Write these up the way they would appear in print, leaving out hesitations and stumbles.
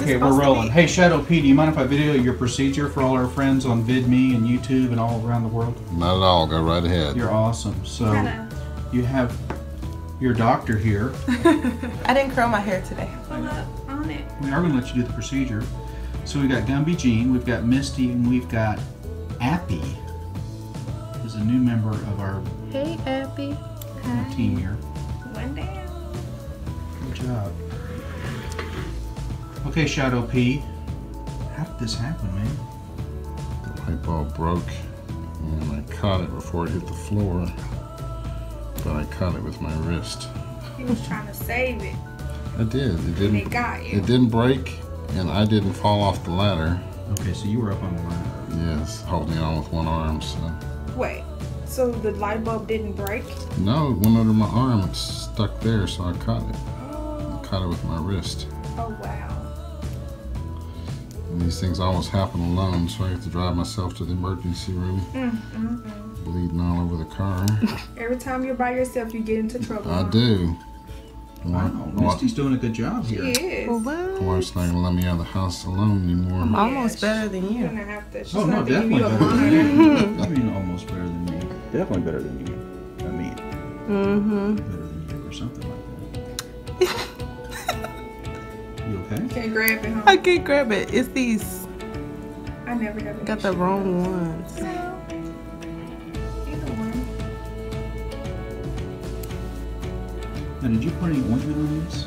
Okay, we're rolling. Hey, Shadow P, do you mind if I video your procedure for all our friends on VidMe and YouTube and all around the world? Not at all. Go right ahead. You're awesome. So, you have your doctor here. I didn't curl my hair today. We are going to let you do the procedure. So we've got Gumby Jean, we've got Misty, and we've got Appy. Is a new member of our team here. One down. Good job. Okay, Shadow P, how did this happen, man? The light bulb broke and I caught it before it hit the floor, but I caught it with my wrist. He was trying to save it. I did. It didn't. And it got you. It didn't break, and I didn't fall off the ladder. Okay, so you were up on the ladder. Yes, holding it on with one arm. So. Wait, so the light bulb didn't break? No, it went under my arm. It's stuck there, so I caught it. Oh. I caught it with my wrist. Oh wow. And these things always happen alone, so I have to drive myself to the emergency room. Bleeding all over the car. Every time you're by yourself, you get into trouble. I do. Wow, Misty's doing a good job here. She is. What? My wife's not gonna let me out of the house alone anymore. I'm almost better than you. You're gonna have to. Oh no, definitely better than you. I mean, almost better than me. Definitely better than you. I mean, better than you or something like that. You okay? Can't grab it, huh? I can't grab it. It's these. I never have it. Got the wrong ones. No. Either one. Now, did you put any ointment on this?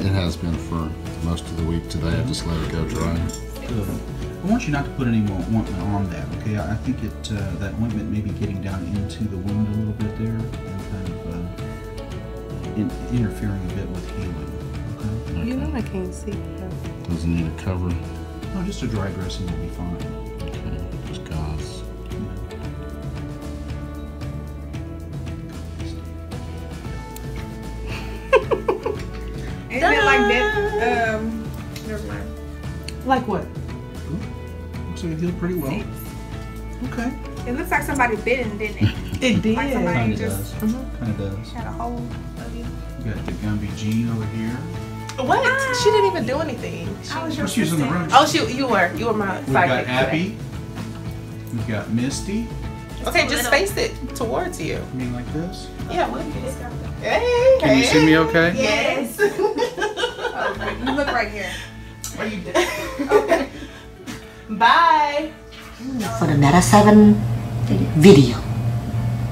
It has been for most of the week today. I just let it go dry. Good. I want you not to put any more ointment on that, okay? I think that ointment may be getting down into the wound a little bit there and kind of interfering a bit with healing, okay? You know I can't see that. Does it need a cover? No, just a dry dressing will be fine. Okay, just gauze. Isn't it like that? Never mind. Like what? Looks like it healed pretty well. Okay. It looks like somebody bit him, didn't it? It did. Like somebody Kind of just does. Kind of does. had a hold of you. You got the Gumby Jean over here. What? She didn't even do anything. I was your She's in the room. Oh, you were my We've got sidekick Appy. today. We've got Misty. Okay, just face it towards you. I mean, like this. Yeah, look at it. Hey, Can you see me okay? Yes. Okay, you look right here. What you did? Okay. Bye. For the Meta 7 video.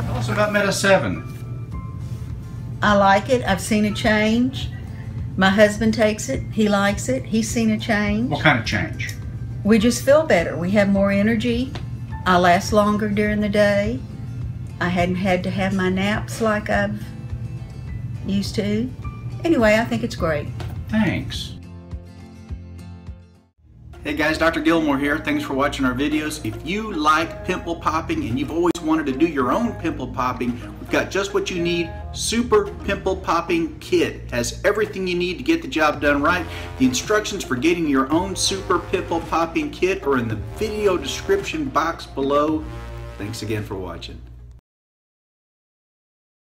Tell us about Meta 7. I like it. I've seen a change. My husband takes it. He likes it. He's seen a change. What kind of change? We just feel better. We have more energy. I last longer during the day. I hadn't had to have my naps like I've used to. Anyway, I think it's great. Thanks. Hey guys, Dr. Gilmore here. Thanks for watching our videos. If you like pimple popping and you've always wanted to do your own pimple popping, we've got just what you need. Super Pimple Popping Kit. Has everything you need to get the job done right. The instructions for getting your own Super Pimple Popping Kit are in the video description box below. Thanks again for watching.